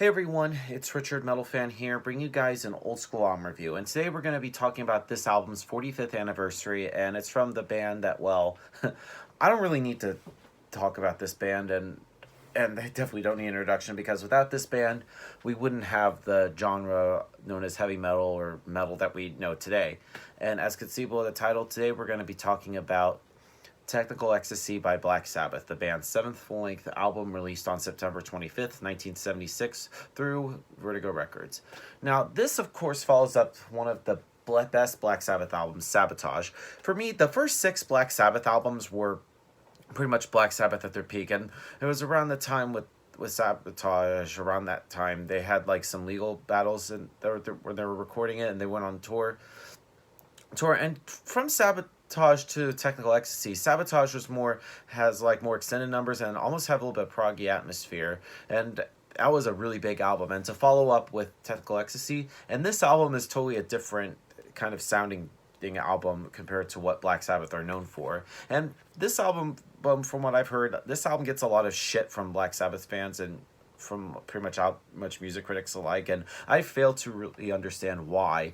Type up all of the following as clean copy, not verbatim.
Hey everyone, it's Richard Metal Fan here, bringing you guys an old school album review. And today we're going to be talking about this album's 45th anniversary, and it's from the band that, well, I don't really need to talk about this band, and they definitely don't need an introduction because without this band, we wouldn't have the genre known as heavy metal or metal that we know today. And as conceivable of the title, today we're going to be talking about Technical Ecstasy by Black Sabbath, the band's seventh full-length album released on September 25th, 1976 through Vertigo Records. Now, this, of course, follows up one of the best Black Sabbath albums, Sabotage. For me, the first six Black Sabbath albums were pretty much Black Sabbath at their peak, and it was around the time with Sabotage, around that time, they had like some legal battles and where they were recording it, and they went on tour, and from Sabotage to Technical Ecstasy, Sabotage has like more extended numbers and almost have a little bit of proggy atmosphere, and that was a really big album. And to follow up with Technical Ecstasy, and this album is totally a different kind of sounding album compared to what Black Sabbath are known for. And this album, from what I've heard, this album gets a lot of shit from Black Sabbath fans and from pretty much music critics alike, and I fail to really understand why.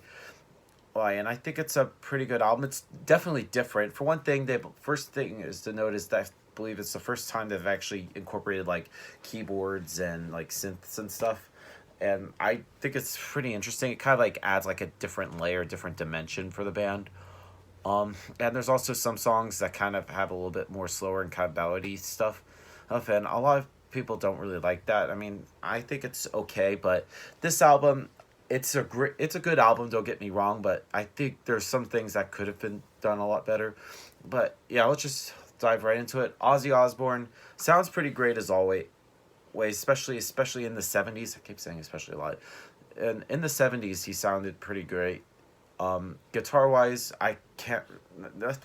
And I think it's a pretty good album. It's definitely different. For one thing, the first thing is to note is that I believe it's the first time they've actually incorporated like keyboards and like synths and stuff. And I think it's pretty interesting. It kind of like adds like a different layer, different dimension for the band. And there's also some songs that kind of have a little bit more slower and kind of ballady stuff. And a lot of people don't really like that. I mean, I think it's okay, but this album, it's a good album, don't get me wrong, but I think there's some things that could have been done a lot better. But yeah, let's just dive right into it. Ozzy Osbourne sounds pretty great as always, especially in the 70s. I keep saying especially a lot. And in the 70s he sounded pretty great. Guitar wise, I can't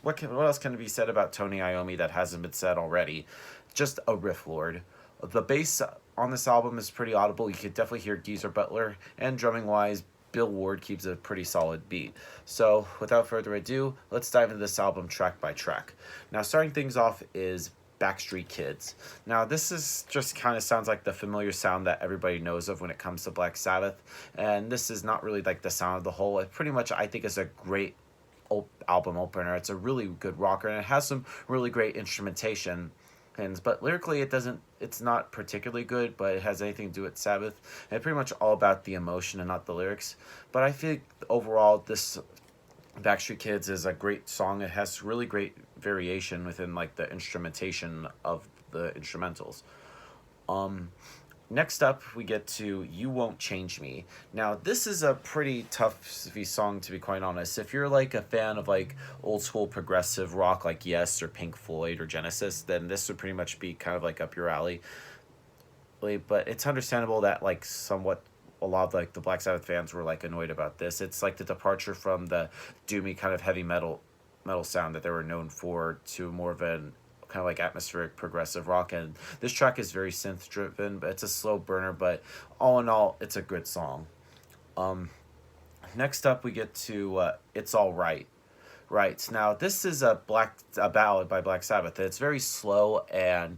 what else can be said about Tony Iommi that hasn't been said already? Just a riff lord. The bass on this album is pretty audible. You could definitely hear Geezer Butler, and drumming wise, Bill Ward keeps a pretty solid beat. So without further ado, let's dive into this album track by track. Now, starting things off is Backstreet Kids. Now, this is just kind of sounds like the familiar sound that everybody knows of when it comes to Black Sabbath, and this is not really like the sound of the whole. It pretty much, I think, is a great album opener. It's a really good rocker, and it has some really great instrumentation. But lyrically, it's not particularly good, but it has anything to do with Sabbath. And it's pretty much all about the emotion and not the lyrics. But I think overall, this Backstreet Kids is a great song. It has really great variation within like the instrumentation of the instrumentals. Next up, we get to You Won't Change Me. Now, this is a pretty tough song, to be quite honest. If you're like a fan of like old school progressive rock like Yes or Pink Floyd or Genesis, then this would pretty much be kind of like up your alley. But it's understandable that like somewhat a lot of like the Black Sabbath fans were like annoyed about this. It's like the departure from the doomy kind of heavy metal sound that they were known for to more of an kind of like atmospheric progressive rock. And this track is very synth driven, but it's a slow burner, but all in all, it's a good song. Next up we get to It's All Right. Now, this is a ballad by Black Sabbath. It's very slow and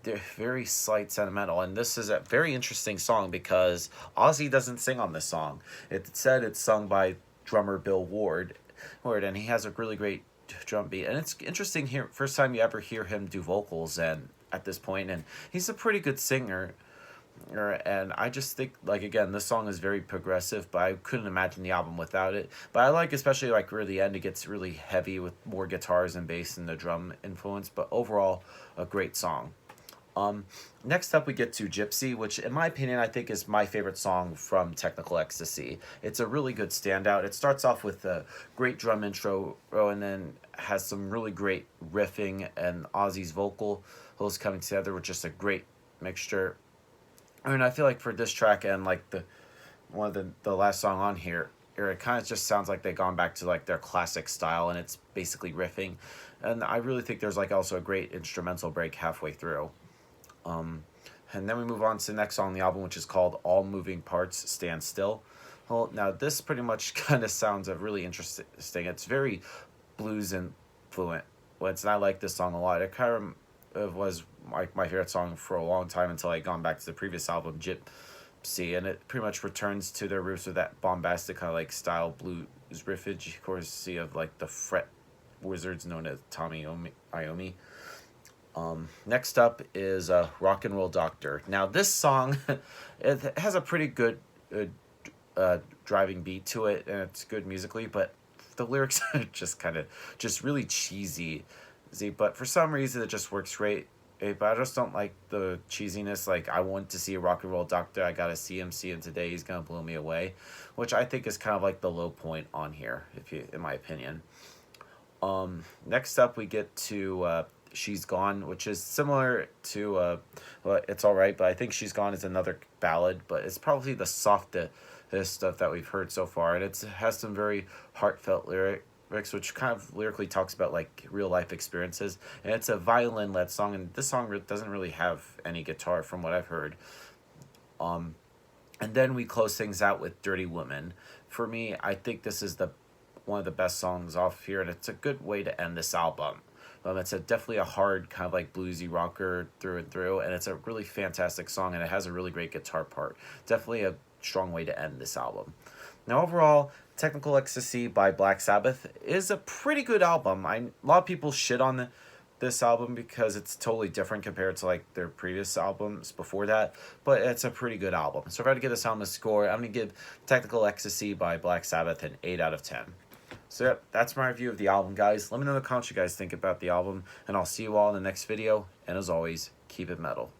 very slight sentimental, and this is a very interesting song because Ozzy doesn't sing on this song. It said it's sung by drummer Bill Ward, and he has a really great drum beat, and it's interesting here, first time you ever hear him do vocals and at this point, and he's a pretty good singer. And I just think, like, again, this song is very progressive, but I couldn't imagine the album without it. But I like, especially like near the end, it gets really heavy with more guitars and bass and the drum influence, but overall a great song. Next up we get to Gypsy, which in my opinion I think is my favorite song from Technical Ecstasy. It's a really good standout. It starts off with a great drum intro and then has some really great riffing, and Ozzy's vocals coming together with just a great mixture. I mean, I feel like for this track and like one of the last song on here, it kind of just sounds like they've gone back to like their classic style, and it's basically riffing. And I really think there's like also a great instrumental break halfway through. And then we move on to the next song on the album, which is called All Moving Parts Stand Still. Well, now this pretty much kind of sounds really interesting. It's very blues influent. And I like this song a lot. It kind of was my favorite song for a long time until I gone back to the previous album, Gypsy, and it pretty much returns to their roots with that bombastic kind of like style blues riffage, courtesy of like the fret wizards known as Tommy Iommi. Next up is Rock and Roll Doctor. Now this song, it has a pretty good driving beat to it, and it's good musically, but the lyrics are just really cheesy. But for some reason it just works great. But I just don't like the cheesiness. Like, I want to see a rock and roll doctor. I gotta see him today. He's gonna blow me away, which I think is kind of like the low point on here, in my opinion. Next up we get to She's Gone, which is similar to well, It's Alright, but I think She's Gone is another ballad, but it's probably the softest stuff that we've heard so far, and it has some very heartfelt lyrics, which kind of lyrically talks about like real life experiences, and it's a violin led song, and this song doesn't really have any guitar from what I've heard. And then we close things out with Dirty Woman. For me, I think this is the one of the best songs off here, and it's a good way to end this album. It's definitely a hard kind of like bluesy rocker through and through, and it's a really fantastic song, and it has a really great guitar part. Definitely a strong way to end this album. Now overall, Technical Ecstasy by Black Sabbath is a pretty good album. A lot of people shit on this album because it's totally different compared to like their previous albums before that, but it's a pretty good album. So if I had to give this album a score, I'm going to give Technical Ecstasy by Black Sabbath an 8 out of 10. So yep, that's my review of the album, guys. Let me know in the comments what you guys think about the album, and I'll see you all in the next video. And as always, keep it metal.